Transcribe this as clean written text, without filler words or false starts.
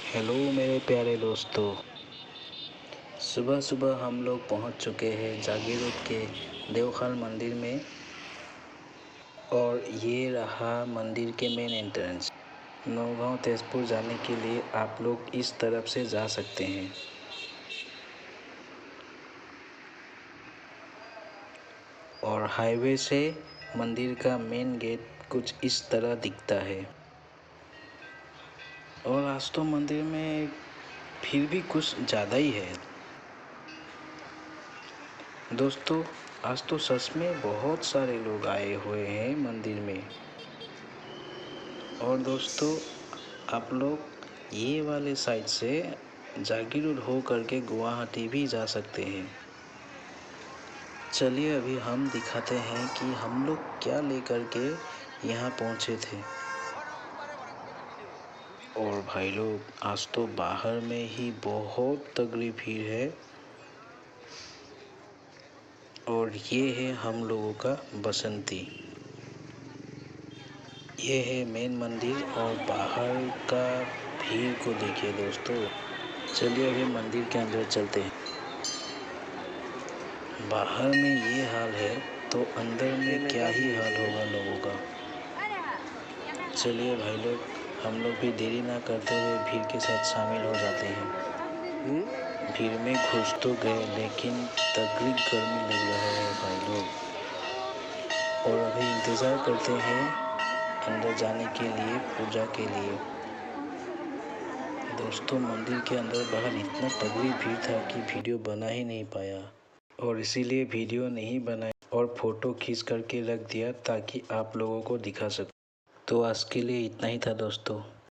Hello मेरे प्यारे दोस्तों। सुबह सुबह हम लोग पहुंच चुके हैं जागीर रोड के देवखाल मंदिर में। और ये रहा मंदिर के मेन एंट्रेंस। नौगांव तेजपुर जाने के लिए आप लोग इस तरफ से जा सकते हैं। और हाईवे से मंदिर का मेन गेट कुछ इस तरह दिखता है। और आज तो मंदिर में भीड़ भी कुछ ज़्यादा ही है दोस्तों। आज तो सच में बहुत सारे लोग आए हुए हैं मंदिर में। और दोस्तों, आप लोग ये वाले साइड से जागीर रोड हो करके गुवाहाटी भी जा सकते हैं। चलिए अभी हम दिखाते हैं कि हम लोग क्या लेकर के यहाँ पहुँचे थे। और भाई लोग, आज तो बाहर में ही बहुत तगड़ी भीड़ है। और ये है हम लोगों का बसंती। ये है मेन मंदिर और बाहर का भीड़ को देखिए दोस्तों। चलिए अभी मंदिर के अंदर चलते हैं। बाहर में ये हाल है तो अंदर में क्या ही हाल होगा लोगों का। चलिए भाई लोग, हम लोग भी देरी ना करते हुए भीड़ के साथ शामिल हो जाते हैं। भीड़ में घुस तो गए लेकिन तगड़ी गर्मी लग रहा है भाई लोग। और अभी इंतज़ार करते हैं अंदर जाने के लिए, पूजा के लिए। दोस्तों, मंदिर के अंदर बाहर इतना तगड़ी भीड़ था कि वीडियो बना ही नहीं पाया। और इसीलिए वीडियो नहीं बनाया और फ़ोटो खींच करके रख दिया ताकि आप लोगों को दिखा सकूं। तो आज के लिए इतना ही था दोस्तों।